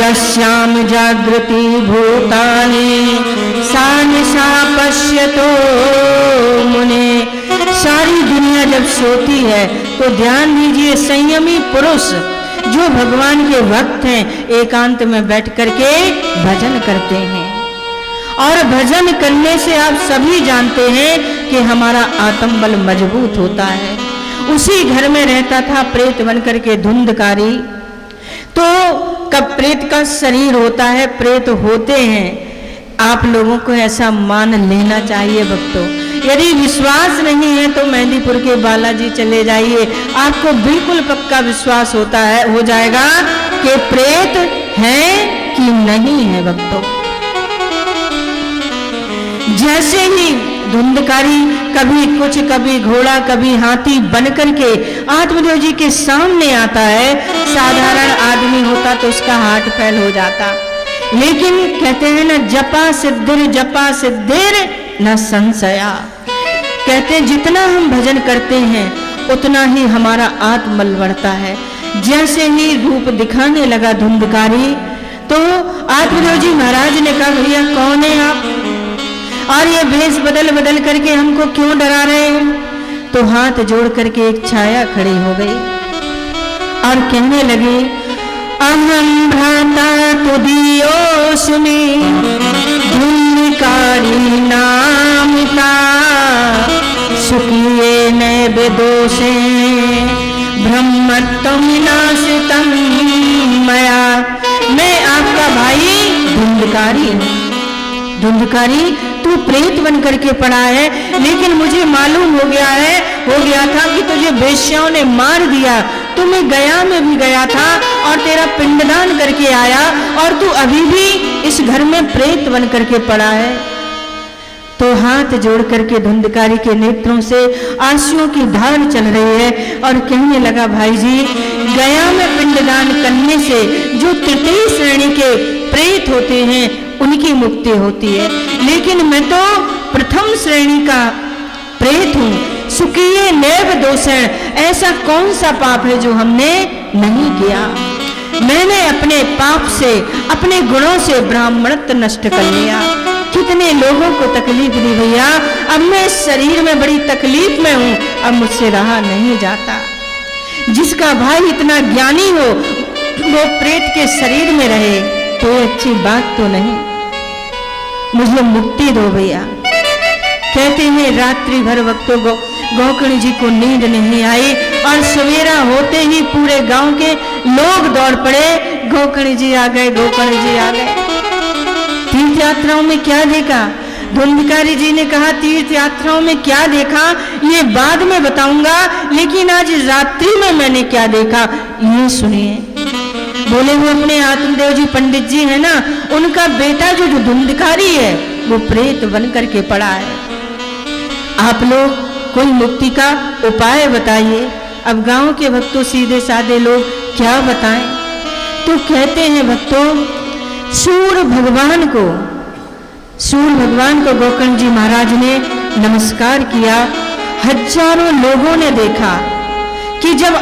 तस्याम जागृति भूतानि सा निशा पश्यतो मुने। सारी दुनिया जब सोती है तो ध्यान दीजिए, संयमी पुरुष जो भगवान के भक्त हैं एकांत में बैठ करके भजन करते हैं। और भजन करने से आप सभी जानते हैं कि हमारा आत्मबल मजबूत होता है। उसी घर में रहता था प्रेत बनकर के धुंधकारी। तो कब प्रेत का शरीर होता है, प्रेत होते हैं, आप लोगों को ऐसा मान लेना चाहिए भक्तों। यदि विश्वास नहीं है तो मेहंदीपुर के बालाजी चले जाइए, आपको बिल्कुल पक्का विश्वास होता है, हो जाएगा कि प्रेत है कि नहीं है भक्तों। जैसे ही धुंधकारी कभी कुछ, कभी घोड़ा, कभी हाथी बन करके आत्मदेव जी के सामने आता है, साधारण आदमी होता तो उसका हाथ फैल हो जाता। लेकिन कहते हैं ना, जपा सिद्धिर न संशया। कहते हैं जितना हम भजन करते हैं उतना ही हमारा आत्मबल बढ़ता है। जैसे ही रूप दिखाने लगा धुंधकारी तो आत्मदेव जी महाराज ने कहा, भैया कौन है आप, और ये भेष बदल बदल करके हमको क्यों डरा रहे हैं। तो हाथ जोड़ करके एक छाया खड़ी हो गई और कहने लगी, अहम भ्राता तुदियोस्मि धुंधकारी नामिता सुखिये नैव दोषे ब्रह्मत्वं नाशितं मया। मैं आपका भाई धुंधकारी हूँ। धुंधकारी तू प्रेत बन करके पड़ा है, लेकिन मुझे मालूम हो गया था कि तुझे वेश्याओं ने मार दिया। तो मैं गया में भी गया था और तेरा पिंडदान करके आया, और तू अभी भी इस घर में प्रेत बन करके पड़ा है। तो हाथ जोड़ करके धुंधकारी के नेत्रों से आंसुओं की धार चल रही है और कहने लगा, भाई जी, गया में पिंडदान करने से जो तृतीय श्रेणी के प्रेत होते हैं उनकी मुक्ति होती है, लेकिन मैं तो प्रथम श्रेणी का प्रेत हूँ। सुखिये नैव दोषण, ऐसा कौन सा पाप है जो हमने नहीं किया। मैंने अपने पाप से, अपने गुणों से ब्राह्मणत्व नष्ट कर लिया। कितने लोगों को तकलीफ दी भैया, अब मैं इस शरीर में बड़ी तकलीफ में हूँ, अब मुझसे रहा नहीं जाता। जिसका भाई इतना ज्ञानी हो वो प्रेत के शरीर में रहे तो अच्छी बात तो नहीं। मुझे मुक्ति दो भैया। कहते हैं रात्रि भर वक्तों गोकर्ण जी को नींद नहीं आई और सवेरा होते ही पूरे गांव के लोग दौड़ पड़े, गोकर्ण जी आ गए, गोकर्ण जी आ गए। तीर्थ यात्राओं में क्या देखा? धुंधकारी जी ने कहा, तीर्थ यात्राओं में क्या देखा ये बाद में बताऊंगा, लेकिन आज रात्रि में मैंने क्या देखा ये सुनिए। बोले हुए अपने आत्मदेव जी पंडित जी है ना, उनका बेटा जो धुंधकारी है वो प्रेत बन करके पड़ा है। आप लोग कोई मुक्ति का उपाय बताइए। अब गांव के भक्तों, सीधे साधे लोग क्या बताएं? तो कहते हैं भक्तों, सूर्य भगवान को गोकर्ण जी महाराज ने नमस्कार किया। हजारों लोगों ने देखा कि जब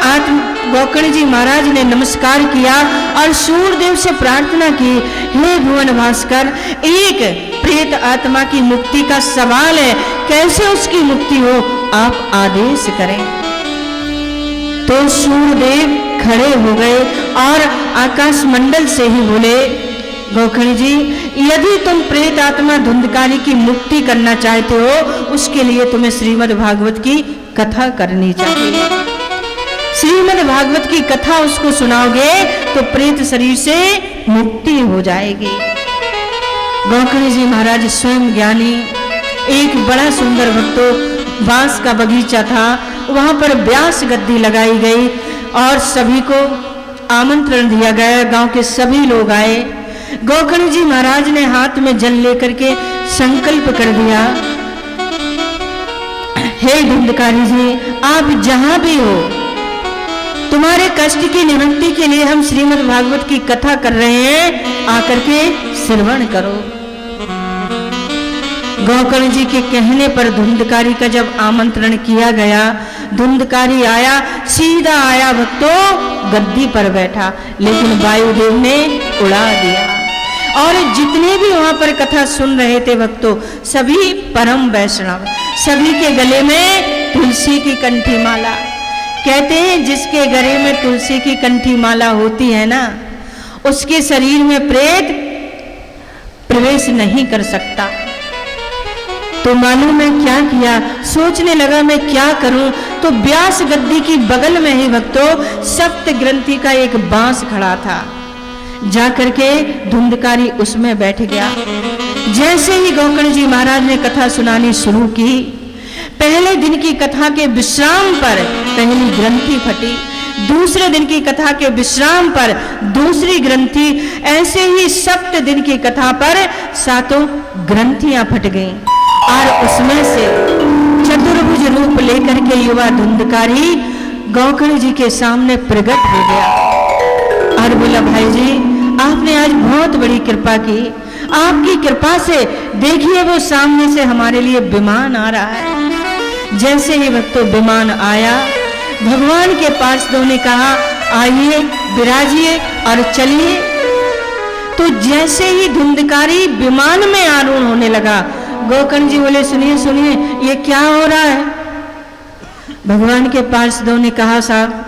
गोकर्ण जी महाराज ने नमस्कार किया और सूर्यदेव से प्रार्थना की, हे भुवन भास्कर, एक प्रेत आत्मा की मुक्ति का सवाल है, कैसे उसकी मुक्ति हो, आप आदेश करें। तो सूर्यदेव खड़े हो गए और आकाश मंडल से ही बोले, गोकर्ण जी, यदि तुम प्रेत आत्मा धुंधकारी की मुक्ति करना चाहते हो, उसके लिए तुम्हें श्रीमद् भागवत की कथा करनी चाहिए। श्रीमद् भागवत की कथा उसको सुनाओगे तो प्रेत शरीर से मुक्ति हो जाएगी। गोकर्ण जी महाराज स्वयं ज्ञानी, एक बड़ा सुंदर भक्तों बांस का बगीचा था, वहां पर व्यास गद्दी लगाई गई और सभी को आमंत्रण दिया गया। गांव के सभी लोग आए। गोकर्ण जी महाराज ने हाथ में जल लेकर के संकल्प कर दिया, हे धुंधकारी जी, आप जहां भी हो, तुम्हारे कष्ट की निवृत्ति के लिए हम श्रीमद् भागवत की कथा कर रहे हैं, आकर के श्रवण करो। गोकर्ण जी के कहने पर धुंधकारी का जब आमंत्रण किया गया, धुंधकारी आया, सीधा आया भक्तों, गद्दी पर बैठा, लेकिन वायुदेव ने उड़ा दिया। और जितने भी वहां पर कथा सुन रहे थे भक्तों, सभी परम वैष्णव, सभी के गले में तुलसी की कंठी माला। कहते हैं जिसके गले में तुलसी की कंठी माला होती है ना, उसके शरीर में प्रेत प्रवेश नहीं कर सकता। तो मालूम मैं क्या किया, सोचने लगा मैं क्या करूं, तो व्यास गद्दी की बगल में ही भक्तों सप्त ग्रंथि का एक बांस खड़ा था। जाकर के धुंधकारी उसमें बैठ गया। जैसे ही गोकर्ण जी महाराज ने कथा सुनानी शुरू की, पहले दिन की कथा के विश्राम पर पहली ग्रंथि फटी, दूसरे दिन की कथा के विश्राम पर दूसरी ग्रंथि, ऐसे ही सप्त दिन की कथा पर सातों ग्रंथियां फट गईं। और उसमें से चतुर्भुज रूप लेकर के युवा धुंधकारी गोकर्ण जी के सामने प्रकट हो गया और बोला, भाई जी आपने आज बहुत बड़ी कृपा की, आपकी कृपा से देखिए वो सामने से हमारे लिए विमान आ रहा है। जैसे ही भक्तों विमान आया, भगवान के पार्षदों ने कहा आइए विराजिए और चलिए। तो जैसे ही धुंधकारी विमान में आरूढ़ होने लगा, गोकर्ण जी बोले सुनिए सुनिए ये क्या हो रहा है। भगवान के पार्षदों ने कहा साहब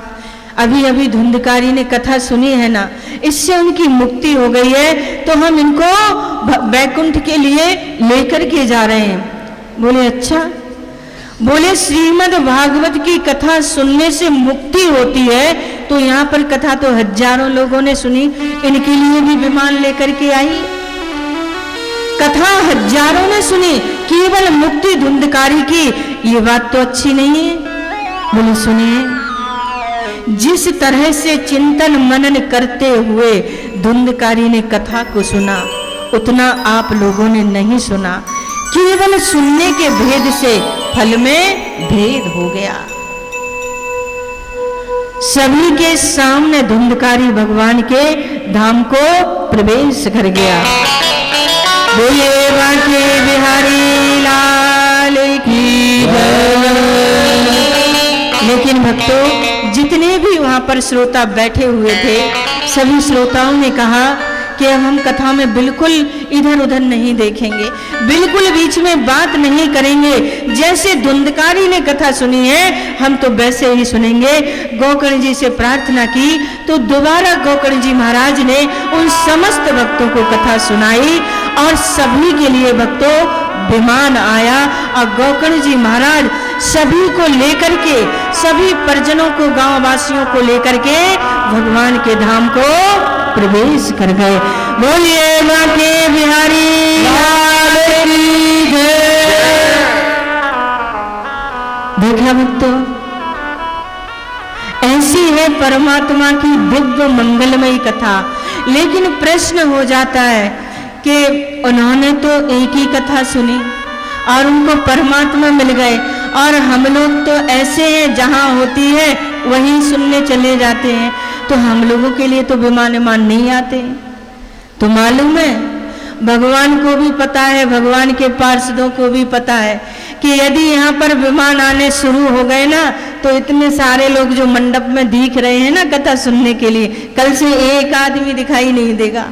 अभी अभी धुंधकारी ने कथा सुनी है ना, इससे उनकी मुक्ति हो गई है, तो हम इनको वैकुंठ के लिए लेकर के जा रहे हैं। बोले अच्छा। बोले श्रीमद् भागवत की कथा सुनने से मुक्ति होती है, तो यहाँ पर कथा तो हजारों लोगों ने सुनी, इनके लिए भी विमान लेकर के आई। कथा हजारों ने सुनी, केवल मुक्ति धुंधकारी की, ये बात तो अच्छी नहीं है। बोले सुनिए, जिस तरह से चिंतन मनन करते हुए धुंधकारी ने कथा को सुना, उतना आप लोगों ने नहीं सुना। केवल सुनने के भेद से फल में भेद हो गया। सभी के सामने धुंधकारी भगवान के धाम को प्रवेश कर गया। बोले बांके बिहारी लाल की जय। लेकिन भक्तों जितने भी वहां पर श्रोता बैठे हुए थे, सभी श्रोताओं ने कहा कि अब हम कथा में बिल्कुल इधर उधर नहीं देखेंगे, बिल्कुल बीच में बात नहीं करेंगे। जैसे धुंधकारी ने कथा सुनी है हम तो वैसे ही सुनेंगे। गोकर्ण जी से प्रार्थना की तो दोबारा गोकर्ण जी महाराज ने उन समस्त भक्तों को कथा सुनाई और सभी के लिए भक्तों विमान आया और गोकर्ण जी महाराज सभी को लेकर के, सभी परिजनों को, गांव वासियों को लेकर के भगवान के धाम को प्रवेश कर गए। बोलिए बांके बिहारी लाल की जय। देखा भक्तों, ऐसी है परमात्मा की दिव्य मंगलमयी कथा। लेकिन प्रश्न हो जाता है कि उन्होंने तो एक ही कथा सुनी और उनको परमात्मा मिल गए, और हम लोग तो ऐसे हैं जहां होती है वहीं सुनने चले जाते हैं, तो हम लोगों के लिए तो विमान नहीं आते। तो मालूम है भगवान को भी पता है, भगवान के पार्षदों को भी पता है कि यदि यहाँ पर विमान आने शुरू हो गए ना, तो इतने सारे लोग जो मंडप में दिख रहे हैं ना कथा सुनने के लिए, कल से एक आदमी दिखाई नहीं देगा।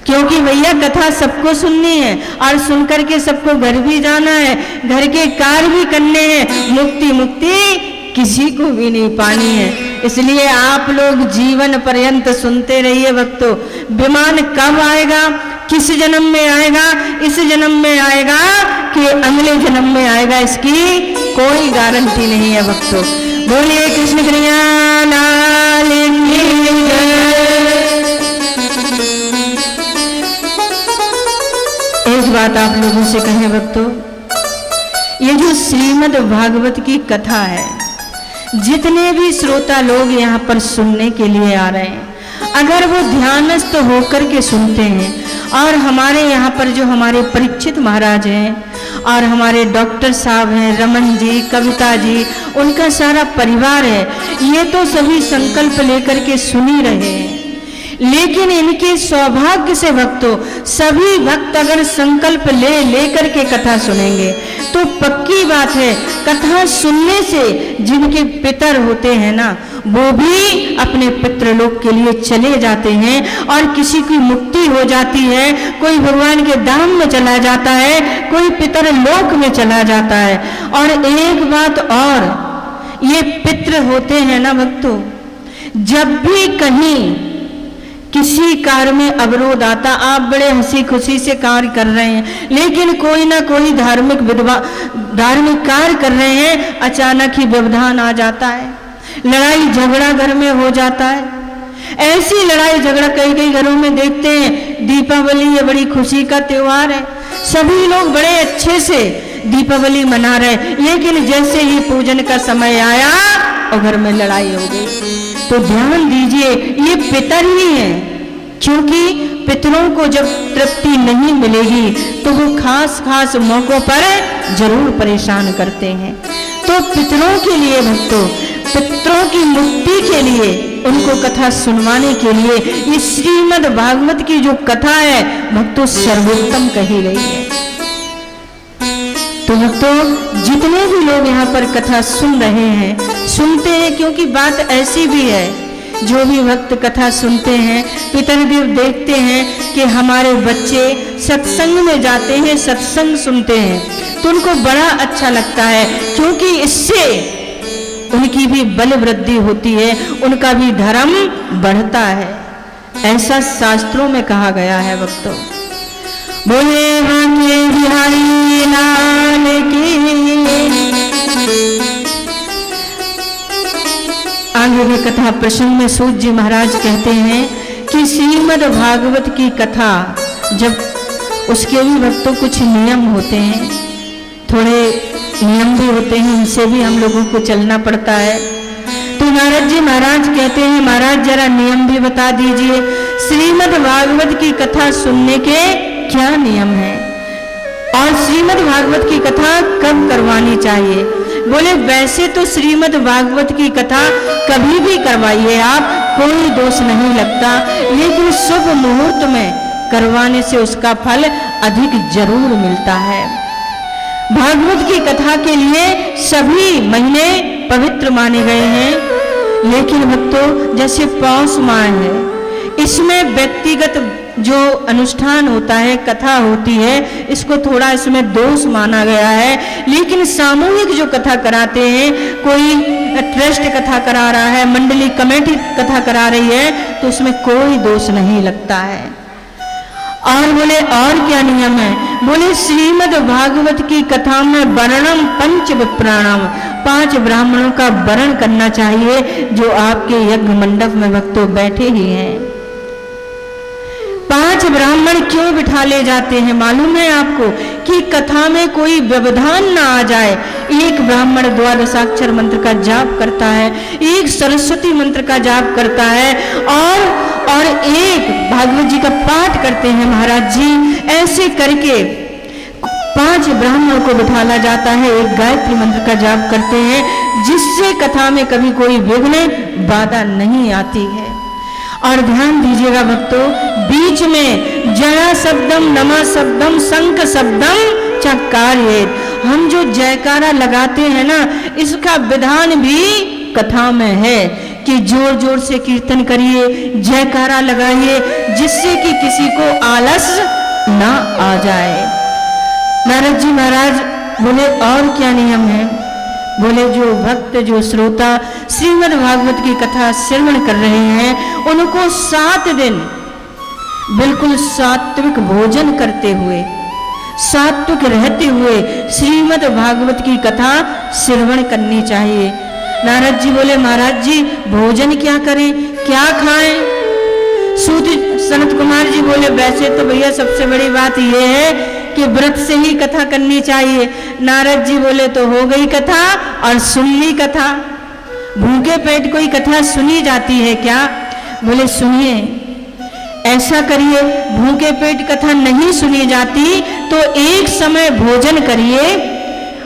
क्योंकि भैया कथा सबको सुननी है और सुनकर के सबको घर भी जाना है, घर के कार्य भी करने हैं, मुक्ति मुक्ति किसी को भी नहीं पानी है। इसलिए आप लोग जीवन पर्यंत सुनते रहिए भक्तों। विमान कब आएगा, किस जन्म में आएगा, इस जन्म में आएगा कि अगले जन्म में आएगा, इसकी कोई गारंटी नहीं है भक्तों। बोलिए कृष्ण कन्हैया लाल की जय। एक बात आप लोगों से कहें भक्तों, ये जो श्रीमद् भागवत की कथा है, जितने भी श्रोता लोग यहाँ पर सुनने के लिए आ रहे हैं, अगर वो ध्यानस्थ होकर के सुनते हैं, और हमारे यहाँ पर जो हमारे परीक्षित महाराज हैं और हमारे डॉक्टर साहब हैं, रमन जी, कविता जी, उनका सारा परिवार है, ये तो सभी संकल्प लेकर के सुन ही रहे हैं। लेकिन इनके सौभाग्य से भक्तों, सभी भक्त अगर संकल्प लेकर के कथा सुनेंगे तो पक्की बात है कथा सुनने से जिनके पितर होते हैं ना, वो भी अपने पितृलोक के लिए चले जाते हैं और किसी की मुक्ति हो जाती है, कोई भगवान के धाम में चला जाता है, कोई पितरलोक में चला जाता है। और एक बात और, ये पितृ होते हैं ना भक्तों, जब भी कहीं किसी कार्य में अवरोध आता, आप बड़े हंसी खुशी से कार्य कर रहे हैं, लेकिन कोई ना कोई धार्मिक कार्य कर रहे हैं, अचानक ही व्यवधान आ जाता है, लड़ाई झगड़ा घर में हो जाता है। ऐसी लड़ाई झगड़ा कई कई घरों में देखते हैं। दीपावली ये बड़ी खुशी का त्योहार है, सभी लोग बड़े अच्छे से दीपावली मना रहे, लेकिन जैसे ही पूजन का समय आया और घर में लड़ाई हो गई। तो ध्यान दीजिए, ये पितर ही हैं, क्योंकि पितरों को जब तृप्ति नहीं मिलेगी तो वो खास खास मौकों पर जरूर परेशान करते हैं। तो पितरों के लिए भक्तों, पितरों की मुक्ति के लिए, उनको कथा सुनवाने के लिए ये श्रीमद् भागवत की जो कथा है भक्तों सर्वोत्तम कही गई है। तो भक्तों, जितने भी लोग यहाँ पर कथा सुन रहे हैं, सुनते हैं, क्योंकि बात ऐसी भी है, जो भी भक्त कथा सुनते हैं, पितरदेव देखते हैं कि हमारे बच्चे सत्संग में जाते हैं, सत्संग सुनते हैं, तो उनको बड़ा अच्छा लगता है, क्योंकि इससे उनकी भी बल वृद्धि होती है, उनका भी धर्म बढ़ता है, ऐसा शास्त्रों में कहा गया है भक्तों। बोले बांके बिहारी लाल की। आगे के कथा प्रसंग में सूत जी महाराज कहते हैं कि श्रीमद् भागवत की कथा जब, उसके भी भक्तों कुछ नियम होते हैं, थोड़े नियम भी होते हैं, उनसे भी हम लोगों को चलना पड़ता है। तो नारद जी महाराज कहते हैं, महाराज जरा नियम भी बता दीजिए, श्रीमद् भागवत की कथा सुनने के क्या नियम है और श्रीमद् भागवत की कथा कब करवानी चाहिए। बोले वैसे तो श्रीमद् भागवत की कथा कभी भी करवाइए आप, कोई दोष नहीं लगता, लेकिन शुभ मुहूर्त में करवाने से उसका फल अधिक जरूर मिलता है। भागवत की कथा के लिए सभी महीने पवित्र माने गए हैं, लेकिन भक्तों जैसे पौष माह है, इसमें व्यक्तिगत जो अनुष्ठान होता है, कथा होती है, इसको थोड़ा इसमें दोष माना गया है, लेकिन सामूहिक जो कथा कराते हैं, कोई ट्रस्ट कथा करा रहा है, मंडली कमेटी कथा करा रही है, तो उसमें कोई दोष नहीं लगता है। और बोले और क्या नियम है। बोले श्रीमद् भागवत की कथा में वर्णम पंच विप्राणम, 5 ब्राह्मणों का वर्ण करना चाहिए जो आपके यज्ञ मंडप में भक्तों बैठे ही हैं। 5 ब्राह्मण क्यों बिठा ले जाते हैं मालूम है आपको, कि कथा में कोई व्यवधान ना आ जाए। एक ब्राह्मण द्वादशाक्षर मंत्र का जाप करता है, एक सरस्वती मंत्र का जाप करता है, और एक भागवत जी का पाठ करते हैं महाराज जी। ऐसे करके 5 ब्राह्मणों को बिठाला जाता है, एक गायत्री मंत्र का जाप करते हैं, जिससे कथा में कभी कोई विघ्न बाधा नहीं आती है। और ध्यान दीजिएगा भक्तों, बीच में जया शब्दम नमा शब्दम शंख शब्दम चकारेत, हम जो जयकारा लगाते हैं ना, इसका विधान भी कथा में है कि जोर जोर से कीर्तन करिए, जयकारा लगाइए, जिससे कि किसी को आलस ना आ जाए। नारद जी महाराज बोले और क्या नियम है। बोले जो भक्त, जो श्रोता श्रीमद् भागवत की कथा श्रवण कर रहे हैं, उनको 7 दिन बिल्कुल सात्विक भोजन करते हुए, सात्विक रहते हुए श्रीमद् भागवत की कथा श्रवण करनी चाहिए। नारद जी बोले महाराज जी भोजन क्या करें, क्या खाएं। सूत सनत कुमार जी बोले वैसे तो भैया सबसे बड़ी बात यह है कि व्रत से ही कथा करनी चाहिए। नारद जी बोले तो हो गई कथा और सुन ली कथा, भूखे पेट कोई कथा सुनी जाती है क्या। बोले सुनिए, ऐसा करिए, भूखे पेट कथा नहीं सुनी जाती तो एक समय भोजन करिए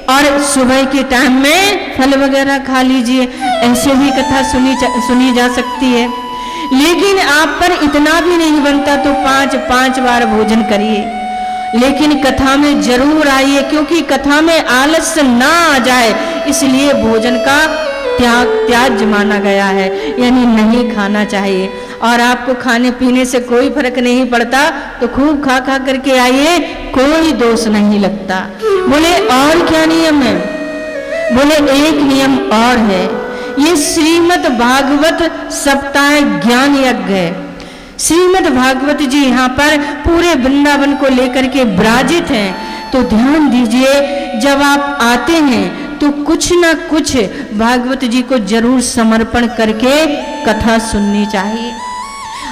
और सुबह के टाइम में फल वगैरह खा लीजिए, ऐसे भी कथा सुनी जा सकती है। लेकिन आप पर इतना भी नहीं बनता तो 5 बार भोजन करिए, लेकिन कथा में जरूर आइए, क्योंकि कथा में आलस्य ना आ जाए, इसलिए भोजन का त्याज्य माना गया है, यानी नहीं खाना चाहिए। और आपको खाने पीने से कोई फर्क नहीं पड़ता तो खूब खा खा करके आइए, कोई दोष नहीं लगता। बोले और क्या नियम है? बोले एक नियम और है, ये श्रीमद् भागवत सप्ताह ज्ञान यज्ञ है। श्रीमद् भागवत जी यहाँ पर पूरे वृंदावन को लेकर के विराजित हैं। तो ध्यान दीजिए, जब आप आते हैं तो कुछ ना कुछ भागवत जी को जरूर समर्पण करके कथा सुननी चाहिए।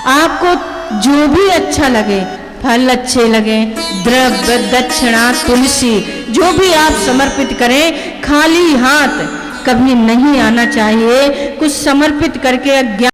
आपको जो भी अच्छा लगे, फल अच्छे लगे, द्रव्य दक्षिणा तुलसी जो भी आप समर्पित करें, खाली हाथ कभी नहीं आना चाहिए। कुछ समर्पित करके